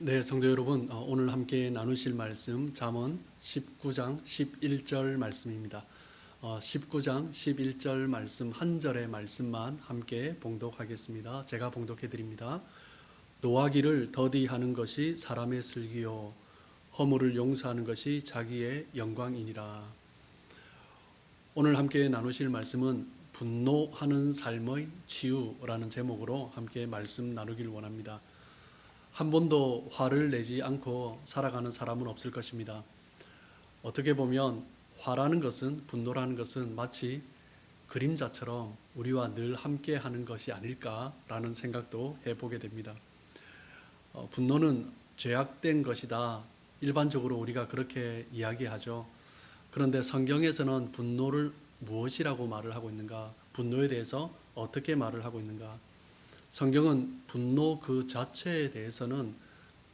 네, 성도 여러분, 오늘 함께 나누실 말씀 잠언 19장 11절 말씀입니다. 19장 11절 말씀 한 절의 말씀만 함께 봉독하겠습니다. 제가 봉독해 드립니다. 노하기를 더디하는 것이 사람의 슬기요 허물을 용서하는 것이 자기의 영광이니라. 오늘 함께 나누실 말씀은 분노하는 삶의 치유라는 제목으로 함께 말씀 나누길 원합니다. 한 번도 화를 내지 않고 살아가는 사람은 없을 것입니다. 어떻게 보면 화라는 것은, 분노라는 것은 마치 그림자처럼 우리와 늘 함께 하는 것이 아닐까라는 생각도 해보게 됩니다. 분노는 죄악된 것이다. 일반적으로 우리가 그렇게 이야기하죠. 그런데 성경에서는 분노를 무엇이라고 말을 하고 있는가? 분노에 대해서 어떻게 말을 하고 있는가? 성경은 분노 그 자체에 대해서는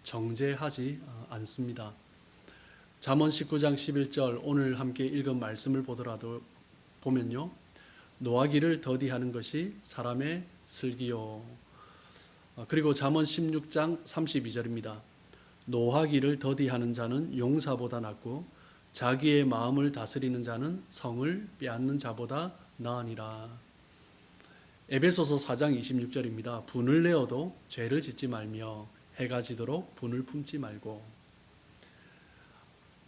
정죄하지 않습니다. 잠언 19장 11절 오늘 함께 읽은 말씀을 보면요. 노하기를 더디하는 것이 사람의 슬기요. 그리고 잠언 16장 32절입니다. 노하기를 더디하는 자는 용사보다 낫고 자기의 마음을 다스리는 자는 성을 빼앗는 자보다 나으니라. 에베소서 4장 26절입니다. 분을 내어도 죄를 짓지 말며 해가 지도록 분을 품지 말고.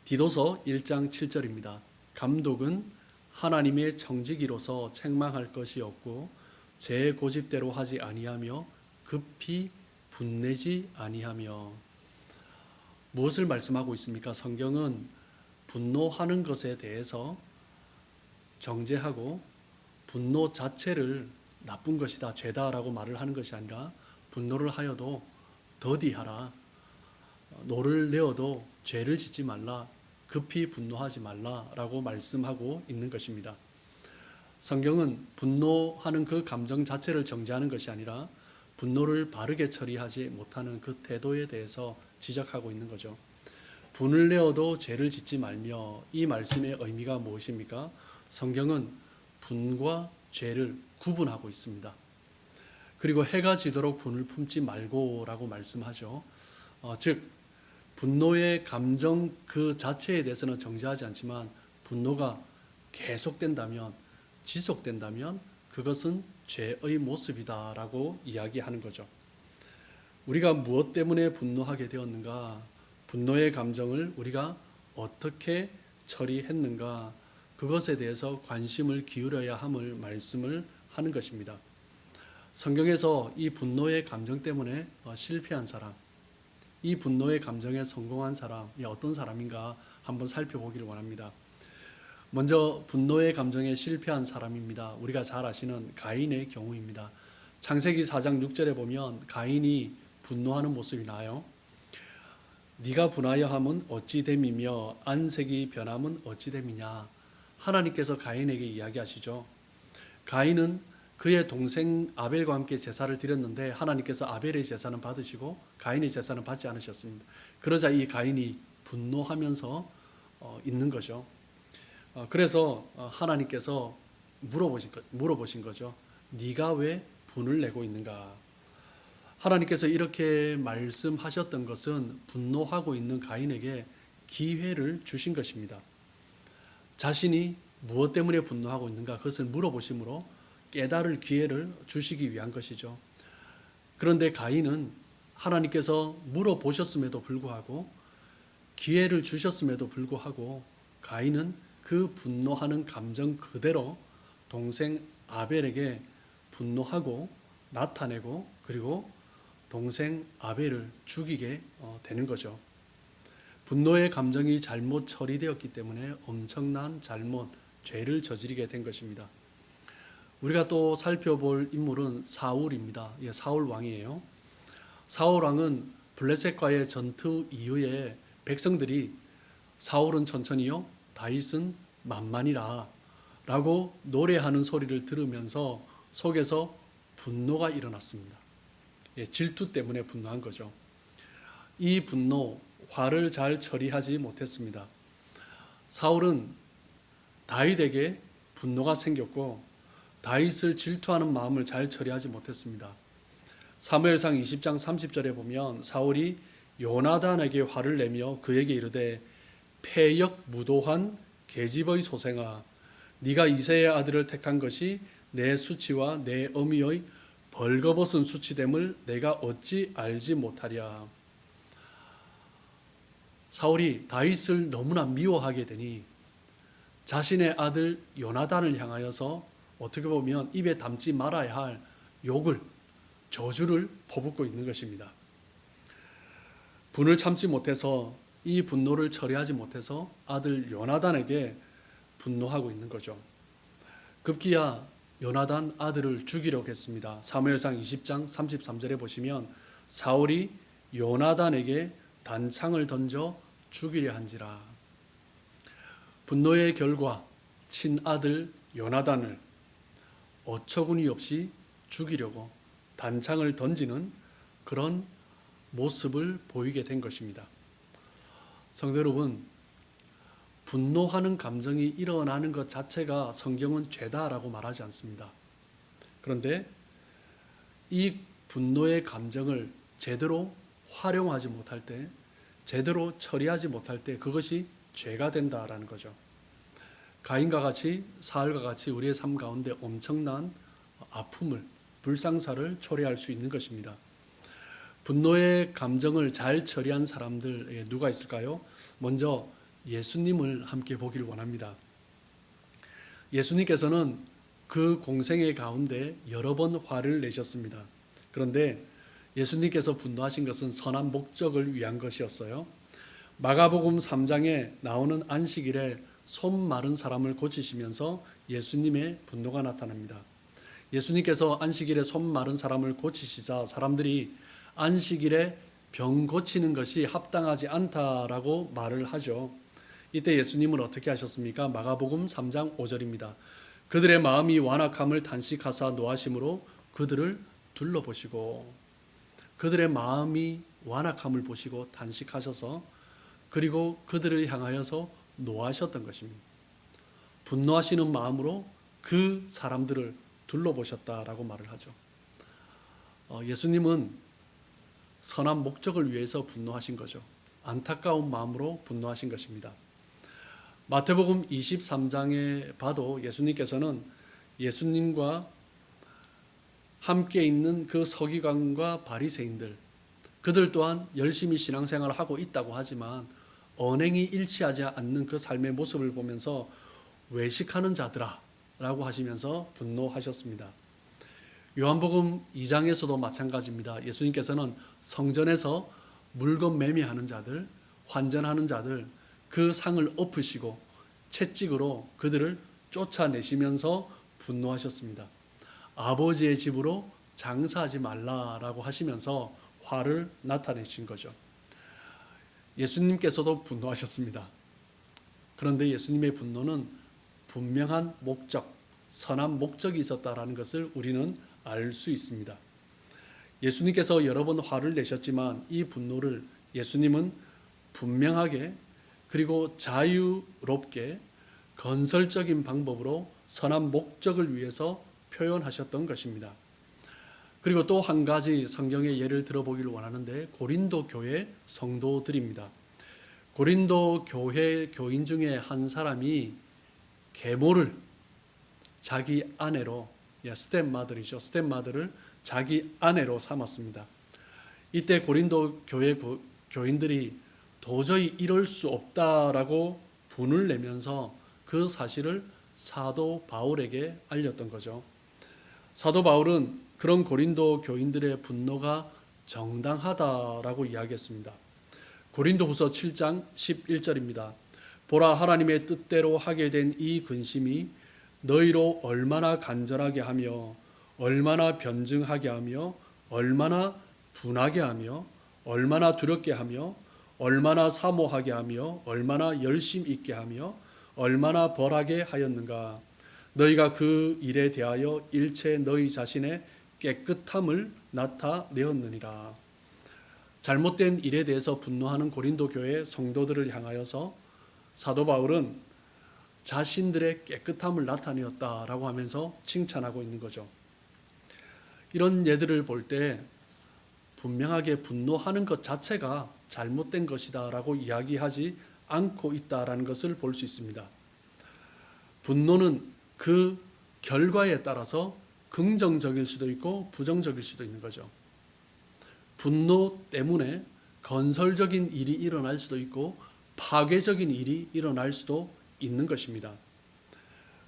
디도서 1장 7절입니다. 감독은 하나님의 청지기로서 책망할 것이 없고 제 고집대로 하지 아니하며 급히 분내지 아니하며. 무엇을 말씀하고 있습니까? 성경은 분노하는 것에 대해서 정죄하고 분노 자체를 나쁜 것이다, 죄다라고 말을 하는 것이 아니라 분노를 하여도 더디하라, 노를 내어도 죄를 짓지 말라, 급히 분노하지 말라라고 말씀하고 있는 것입니다. 성경은 분노하는 그 감정 자체를 정죄하는 것이 아니라 분노를 바르게 처리하지 못하는 그 태도에 대해서 지적하고 있는 거죠. 분을 내어도 죄를 짓지 말며, 이 말씀의 의미가 무엇입니까? 성경은 분과 죄를 구분하고 있습니다. 그리고 해가 지도록 분을 품지 말고라고 말씀하죠. 즉 분노의 감정 그 자체에 대해서는 정죄하지 않지만 분노가 계속된다면, 지속된다면 그것은 죄의 모습이다라고 이야기하는 거죠. 우리가 무엇 때문에 분노하게 되었는가? 분노의 감정을 우리가 어떻게 처리했는가? 그것에 대해서 관심을 기울여야 함을 말씀을 하는 것입니다. 성경에서 이 분노의 감정 때문에 실패한 사람, 이 분노의 감정에 성공한 사람이 어떤 사람인가 한번 살펴보기를 원합니다. 먼저 분노의 감정에 실패한 사람입니다. 우리가 잘 아시는 가인의 경우입니다. 창세기 4장 6절에 보면 가인이 분노하는 모습이 나와요. 네가 분하여 함은 어찌 됨이며 안색이 변함은 어찌 됨이냐. 하나님께서 가인에게 이야기하시죠. 가인은 그의 동생 아벨과 함께 제사를 드렸는데 하나님께서 아벨의 제사는 받으시고 가인의 제사는 받지 않으셨습니다. 그러자 이 가인이 분노하면서 있는 거죠. 그래서 하나님께서 물어보신 거죠. 네가 왜 분을 내고 있는가? 하나님께서 이렇게 말씀하셨던 것은 분노하고 있는 가인에게 기회를 주신 것입니다. 자신이 무엇 때문에 분노하고 있는가 그것을 물어보심으로 깨달을 기회를 주시기 위한 것이죠. 그런데 가인은 하나님께서 물어보셨음에도 불구하고, 기회를 주셨음에도 불구하고 가인은 그 분노하는 감정 그대로 동생 아벨에게 분노하고 나타내고, 그리고 동생 아벨을 죽이게 되는 거죠. 분노의 감정이 잘못 처리되었기 때문에 엄청난 잘못, 죄를 저지르게 된 것입니다. 우리가 또 살펴볼 인물은 사울입니다. 사울 왕이에요. 사울 왕은 블레셋과의 전투 이후에 백성들이 사울은 천천히요, 다윗은 만만이라 라고 노래하는 소리를 들으면서 속에서 분노가 일어났습니다. 질투 때문에 분노한 거죠. 이 분노, 화를 잘 처리하지 못했습니다. 사울은 다윗에게 분노가 생겼고 다윗을 질투하는 마음을 잘 처리하지 못했습니다. 사무엘상 20장 30절에 보면 사울이 요나단에게 화를 내며 그에게 이르되 패역무도한 계집의 소생아, 네가 이새의 아들을 택한 것이 내 수치와 내 어미의 벌거벗은 수치됨을 내가 어찌 알지 못하랴. 사울이 다윗을 너무나 미워하게 되니 자신의 아들 요나단을 향하여서 어떻게 보면 입에 담지 말아야 할 욕을, 저주를 퍼붓고 있는 것입니다. 분을 참지 못해서, 이 분노를 처리하지 못해서 아들 요나단에게 분노하고 있는 거죠. 급기야 요나단 아들을 죽이려고 했습니다. 사무엘상 20장 33절에 보시면 사울이 요나단에게 단창을 던져 죽이려 한지라. 분노의 결과 친아들 요나단을 어처구니 없이 죽이려고 단창을 던지는 그런 모습을 보이게 된 것입니다. 성도 여러분, 분노하는 감정이 일어나는 것 자체가 성경은 죄다라고 말하지 않습니다. 그런데 이 분노의 감정을 제대로 활용하지 못할 때, 제대로 처리하지 못할 때 그것이 죄가 된다라는 거죠. 가인과 같이, 사울과 같이 우리의 삶 가운데 엄청난 아픔을, 불상사를 초래할 수 있는 것입니다. 분노의 감정을 잘 처리한 사람들 누가 있을까요? 먼저 예수님을 함께 보길 원합니다. 예수님께서는 그 공생의 가운데 여러 번 화를 내셨습니다. 그런데 예수님께서 분노하신 것은 선한 목적을 위한 것이었어요. 마가복음 3장에 나오는 안식일에 손 마른 사람을 고치시면서 예수님의 분노가 나타납니다. 예수님께서 안식일에 손 마른 사람을 고치시자 사람들이 안식일에 병 고치는 것이 합당하지 않다라고 말을 하죠. 이때 예수님은 어떻게 하셨습니까? 마가복음 3장 5절입니다. 그들의 마음이 완악함을 탄식하사 노하심으로 그들을 둘러보시고, 그들의 마음이 완악함을 보시고 탄식하셔서 그리고 그들을 향하여서 노하셨던 것입니다. 분노하시는 마음으로 그 사람들을 둘러보셨다라고 말을 하죠. 예수님은 선한 목적을 위해서 분노하신 거죠. 안타까운 마음으로 분노하신 것입니다. 마태복음 23장에 봐도 예수님께서는 예수님과 함께 있는 그 서기관과 바리새인들, 그들 또한 열심히 신앙생활을 하고 있다고 하지만 언행이 일치하지 않는 그 삶의 모습을 보면서 외식하는 자들아 라고 하시면서 분노하셨습니다. 요한복음 2장에서도 마찬가지입니다. 예수님께서는 성전에서 물건 매매하는 자들, 환전하는 자들, 그 상을 엎으시고 채찍으로 그들을 쫓아내시면서 분노하셨습니다. 아버지의 집으로 장사하지 말라라고 하시면서 화를 나타내신 거죠. 예수님께서도 분노하셨습니다. 그런데 예수님의 분노는 분명한 목적, 선한 목적이 있었다라는 것을 우리는 알 수 있습니다. 예수님께서 여러 번 화를 내셨지만 이 분노를 예수님은 분명하게 그리고 자유롭게 건설적인 방법으로 선한 목적을 위해서 표현하셨던 것입니다. 그리고 또 한 가지 성경의 예를 들어보기를 원하는데 고린도 교회 성도들입니다. 고린도 교회 교인 중에 한 사람이 계모를 자기 아내로, 스텝마들이죠. 스텝마들을 자기 아내로 삼았습니다. 이때 고린도 교회 교인들이 도저히 이럴 수 없다라고 분을 내면서 그 사실을 사도 바울에게 알렸던 거죠. 사도 바울은 그런 고린도 교인들의 분노가 정당하다라고 이야기했습니다. 고린도후서 7장 11절입니다. 보라, 하나님의 뜻대로 하게 된 이 근심이 너희로 얼마나 간절하게 하며 얼마나 변증하게 하며 얼마나 분하게 하며 얼마나 두렵게 하며 얼마나 사모하게 하며 얼마나 열심 있게 하며 얼마나 벌하게 하였는가. 너희가 그 일에 대하여 일체 너희 자신의 깨끗함을 나타내었느니라. 잘못된 일에 대해서 분노하는 고린도 교회 성도들을 향하여서 사도 바울은 자신들의 깨끗함을 나타내었다라고 하면서 칭찬하고 있는 거죠. 이런 예들을 볼 때 분명하게 분노하는 것 자체가 잘못된 것이다라고 이야기하지 않고 있다라는 것을 볼 수 있습니다. 분노는 그 결과에 따라서 긍정적일 수도 있고 부정적일 수도 있는 거죠. 분노 때문에 건설적인 일이 일어날 수도 있고 파괴적인 일이 일어날 수도 있는 것입니다.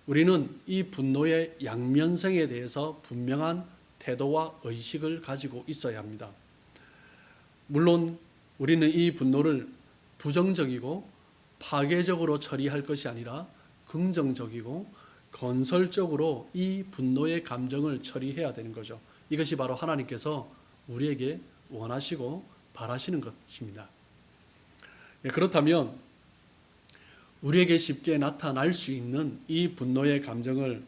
우리는 이 분노의 양면성에 대해서 분명한 태도와 의식을 가지고 있어야 합니다. 물론 우리는 이 분노를 부정적이고 파괴적으로 처리할 것이 아니라 긍정적이고 건설적으로 이 분노의 감정을 처리해야 되는 거죠. 이것이 바로 하나님께서 우리에게 원하시고 바라시는 것입니다. 그렇다면 우리에게 쉽게 나타날 수 있는 이 분노의 감정을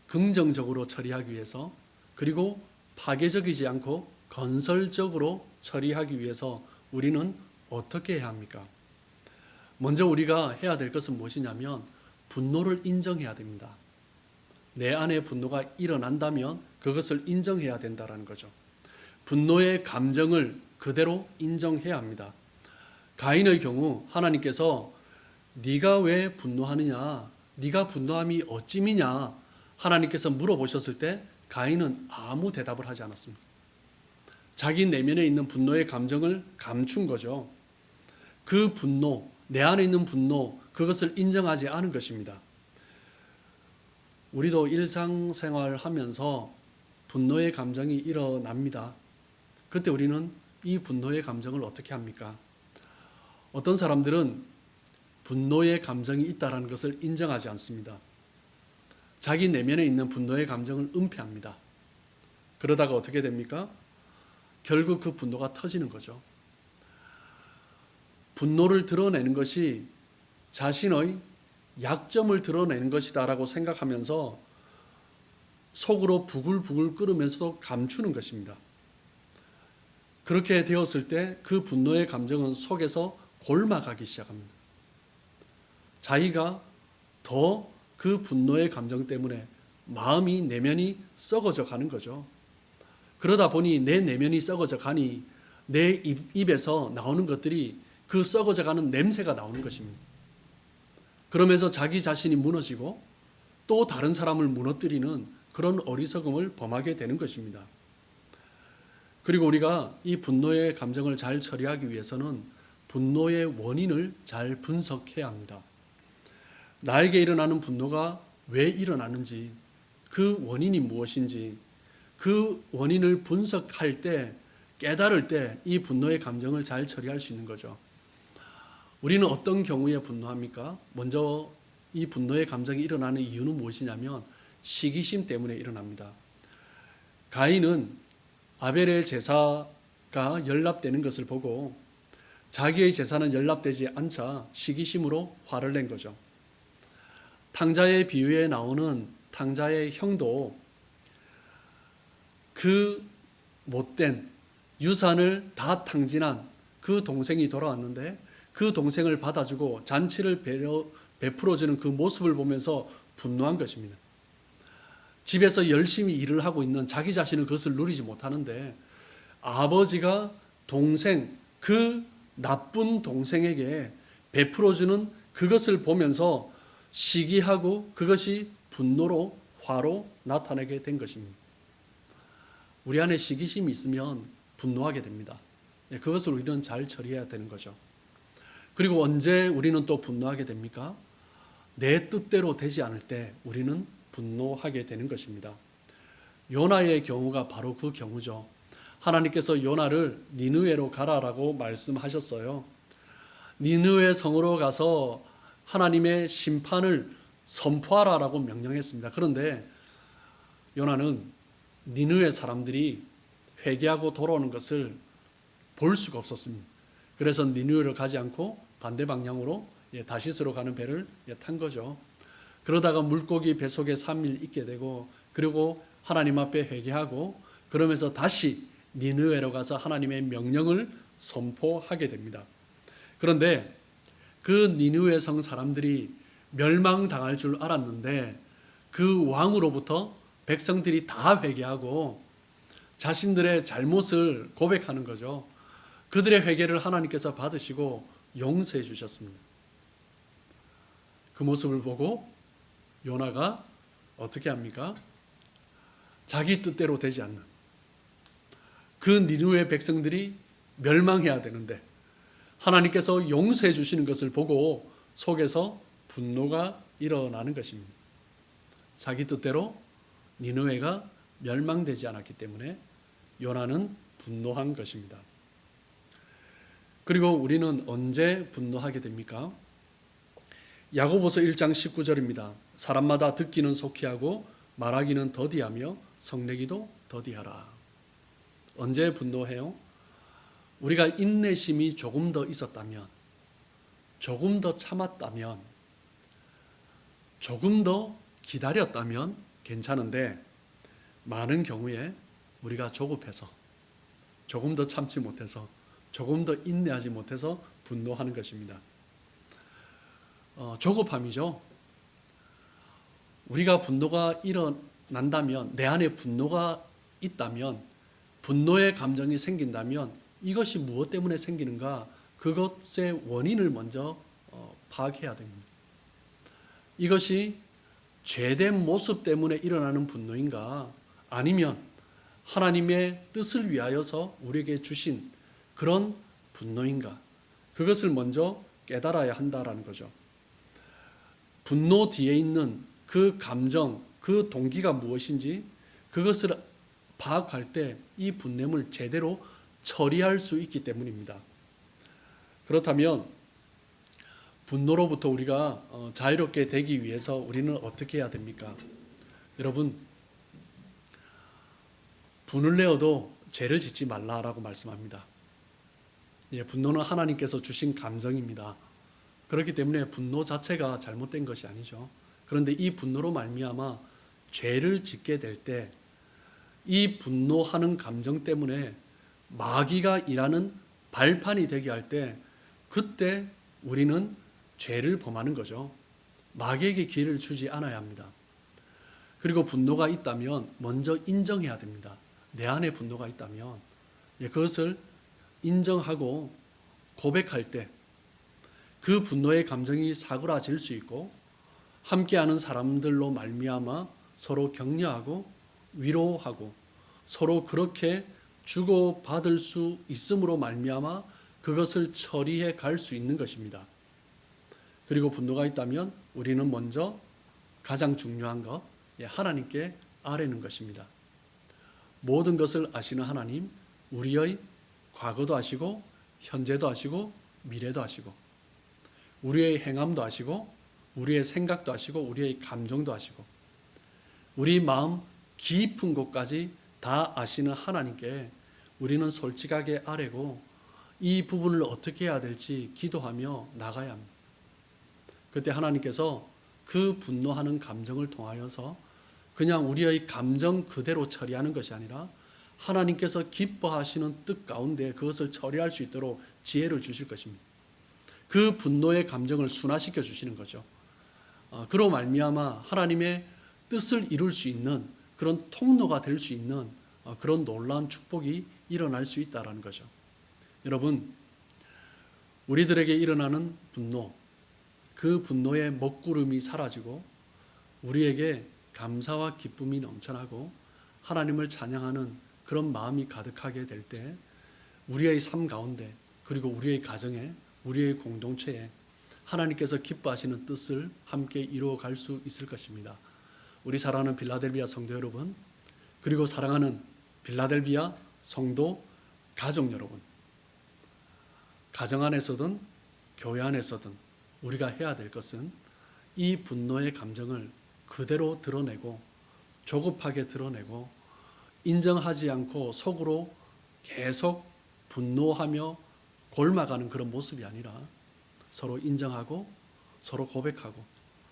긍정적으로 처리하기 위해서, 그리고 파괴적이지 않고 건설적으로 처리하기 위해서 우리는 어떻게 해야 합니까? 먼저 우리가 해야 될 것은 무엇이냐면 분노를 인정해야 됩니다. 내 안에 분노가 일어난다면 그것을 인정해야 된다는 거죠. 분노의 감정을 그대로 인정해야 합니다. 가인의 경우 하나님께서 네가 왜 분노하느냐, 네가 분노함이 어찌미냐 하나님께서 물어보셨을 때 가인은 아무 대답을 하지 않았습니다. 자기 내면에 있는 분노의 감정을 감춘 거죠. 그 분노, 내 안에 있는 분노, 그것을 인정하지 않은 것입니다. 우리도 일상생활 하면서 분노의 감정이 일어납니다. 그때 우리는 이 분노의 감정을 어떻게 합니까? 어떤 사람들은 분노의 감정이 있다는 것을 인정하지 않습니다. 자기 내면에 있는 분노의 감정을 은폐합니다. 그러다가 어떻게 됩니까? 결국 그 분노가 터지는 거죠. 분노를 드러내는 것이 자신의 약점을 드러내는 것이다라고 생각하면서 속으로 부글부글 끓으면서도 감추는 것입니다. 그렇게 되었을 때 그 분노의 감정은 속에서 골마가기 시작합니다. 자기가 더 그 분노의 감정 때문에 마음이, 내면이 썩어져 가는 거죠. 그러다 보니 내 내면이 썩어져 가니 내 입에서 나오는 것들이 그 썩어져 가는 냄새가 나오는 것입니다. 그러면서 자기 자신이 무너지고 또 다른 사람을 무너뜨리는 그런 어리석음을 범하게 되는 것입니다. 그리고 우리가 이 분노의 감정을 잘 처리하기 위해서는 분노의 원인을 잘 분석해야 합니다. 나에게 일어나는 분노가 왜 일어나는지, 그 원인이 무엇인지, 그 원인을 분석할 때, 깨달을 때 이 분노의 감정을 잘 처리할 수 있는 거죠. 우리는 어떤 경우에 분노합니까? 먼저 이 분노의 감정이 일어나는 이유는 무엇이냐면 시기심 때문에 일어납니다. 가인은 아벨의 제사가 연락되는 것을 보고 자기의 제사는 연락되지 않자 시기심으로 화를 낸 거죠. 탕자의 비유에 나오는 탕자의 형도 그 못된 유산을 다 탕진한 그 동생이 돌아왔는데 그 동생을 받아주고 잔치를 베풀어주는 그 모습을 보면서 분노한 것입니다. 집에서 열심히 일을 하고 있는 자기 자신은 그것을 누리지 못하는데 아버지가 동생, 그 나쁜 동생에게 베풀어주는 그것을 보면서 시기하고 그것이 분노로, 화로 나타나게 된 것입니다. 우리 안에 시기심이 있으면 분노하게 됩니다. 그것을 우리는 잘 처리해야 되는 거죠. 그리고 언제 우리는 또 분노하게 됩니까? 내 뜻대로 되지 않을 때 우리는 분노하게 되는 것입니다. 요나의 경우가 바로 그 경우죠. 하나님께서 요나를 니느웨로 가라라고 말씀하셨어요. 니느웨 성으로 가서 하나님의 심판을 선포하라라고 명령했습니다. 그런데 요나는 니느웨 사람들이 회개하고 돌아오는 것을 볼 수가 없었습니다. 그래서 니느웨로 가지 않고 반대 방향으로 다시스로 가는 배를 탄 거죠. 그러다가 물고기 배 속에 3일 있게 되고 그리고 하나님 앞에 회개하고 그러면서 다시 니느웨로 가서 하나님의 명령을 선포하게 됩니다. 그런데 그 니느웨 성 사람들이 멸망당할 줄 알았는데 그 왕으로부터 백성들이 다 회개하고 자신들의 잘못을 고백하는 거죠. 그들의 회개를 하나님께서 받으시고 용서해 주셨습니다. 그 모습을 보고 요나가 어떻게 합니까? 자기 뜻대로 되지 않는 그 니느웨 백성들이 멸망해야 되는데 하나님께서 용서해 주시는 것을 보고 속에서 분노가 일어나는 것입니다. 자기 뜻대로 니느웨가 멸망되지 않았기 때문에 요나는 분노한 것입니다. 그리고 우리는 언제 분노하게 됩니까? 야고보서 1장 19절입니다. 사람마다 듣기는 속히 하고 말하기는 더디하며 성내기도 더디하라. 언제 분노해요? 우리가 인내심이 조금 더 있었다면, 조금 더 참았다면, 조금 더 기다렸다면 괜찮은데 많은 경우에 우리가 조급해서 조금 더 참지 못해서 조금 더 인내하지 못해서 분노하는 것입니다. 조급함이죠. 우리가 분노가 일어난다면, 내 안에 분노가 있다면, 분노의 감정이 생긴다면 이것이 무엇 때문에 생기는가, 그것의 원인을 먼저 파악해야 됩니다. 이것이 죄된 모습 때문에 일어나는 분노인가, 아니면 하나님의 뜻을 위하여서 우리에게 주신 그런 분노인가, 그것을 먼저 깨달아야 한다라는 거죠. 분노 뒤에 있는 그 감정, 그 동기가 무엇인지 그것을 파악할 때 이 분냄을 제대로 처리할 수 있기 때문입니다. 그렇다면 분노로부터 우리가 자유롭게 되기 위해서 우리는 어떻게 해야 됩니까? 여러분, 분을 내어도 죄를 짓지 말라라고 말씀합니다. 분노는 하나님께서 주신 감정입니다. 그렇기 때문에 분노 자체가 잘못된 것이 아니죠. 그런데 이 분노로 말미암아 죄를 짓게 될 때 이 분노하는 감정 때문에 마귀가 일하는 발판이 되게 할 때 그때 우리는 죄를 범하는 거죠. 마귀에게 기회를 주지 않아야 합니다. 그리고 분노가 있다면 먼저 인정해야 됩니다. 내 안에 분노가 있다면 그것을 인정하고 고백할 때 그 분노의 감정이 사그라질 수 있고 함께하는 사람들로 말미암아 서로 격려하고 위로하고 서로 그렇게 주고받을 수 있음으로 말미암아 그것을 처리해 갈 수 있는 것입니다. 그리고 분노가 있다면 우리는 먼저 가장 중요한 것, 하나님께 아뢰는 것입니다. 모든 것을 아시는 하나님, 우리의 과거도 아시고 현재도 아시고 미래도 아시고 우리의 행함도 아시고 우리의 생각도 아시고 우리의 감정도 아시고 우리 마음 깊은 곳까지 다 아시는 하나님께 우리는 솔직하게 아뢰고 이 부분을 어떻게 해야 될지 기도하며 나가야 합니다. 그때 하나님께서 그 분노하는 감정을 통하여서 그냥 우리의 감정 그대로 처리하는 것이 아니라 하나님께서 기뻐하시는 뜻 가운데 그것을 처리할 수 있도록 지혜를 주실 것입니다. 그 분노의 감정을 순화시켜 주시는 거죠. 그로 말미암아 하나님의 뜻을 이룰 수 있는 그런 통로가 될 수 있는 그런 놀라운 축복이 일어날 수 있다는 거죠. 여러분, 우리들에게 일어나는 분노, 그 분노의 먹구름이 사라지고 우리에게 감사와 기쁨이 넘쳐나고 하나님을 찬양하는 그런 마음이 가득하게 될 때 우리의 삶 가운데 그리고 우리의 가정에 우리의 공동체에 하나님께서 기뻐하시는 뜻을 함께 이루어갈 수 있을 것입니다. 우리 사랑하는 빌라델비아 성도 여러분, 그리고 사랑하는 빌라델비아 성도 가족 여러분, 가정 안에서든 교회 안에서든 우리가 해야 될 것은 이 분노의 감정을 그대로 드러내고 조급하게 드러내고 인정하지 않고 속으로 계속 분노하며 골마가는 그런 모습이 아니라 서로 인정하고 서로 고백하고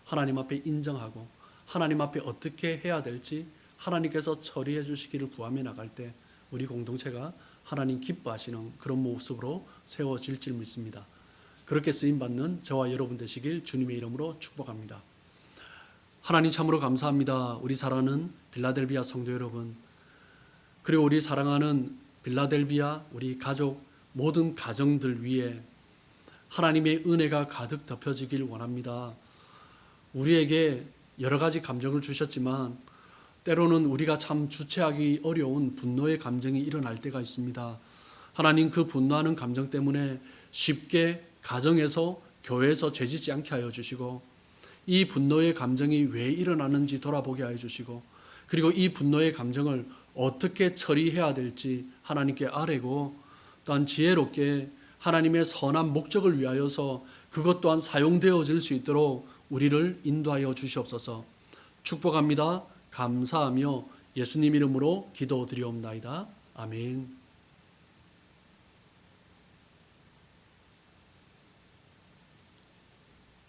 하나님 앞에 인정하고 하나님 앞에 어떻게 해야 될지 하나님께서 처리해 주시기를 구하며 나갈 때 우리 공동체가 하나님 기뻐하시는 그런 모습으로 세워질 줄 믿습니다. 그렇게 쓰임받는 저와 여러분 되시길 주님의 이름으로 축복합니다. 하나님 참으로 감사합니다. 우리 사랑하는 빌라델비아 성도 여러분, 그리고 우리 사랑하는 빌라델비아 우리 가족 모든 가정들 위에 하나님의 은혜가 가득 덮여지길 원합니다. 우리에게 여러 가지 감정을 주셨지만 때로는 우리가 참 주체하기 어려운 분노의 감정이 일어날 때가 있습니다. 하나님 그 분노하는 감정 때문에 쉽게 가정에서 교회에서 죄짓지 않게 하여 주시고 이 분노의 감정이 왜 일어나는지 돌아보게 하여 주시고 그리고 이 분노의 감정을 어떻게 처리해야 될지 하나님께 아뢰고 또한 지혜롭게 하나님의 선한 목적을 위하여서 그것 또한 사용되어질 수 있도록 우리를 인도하여 주시옵소서. 축복합니다. 감사하며 예수님 이름으로 기도드리옵나이다. 아멘.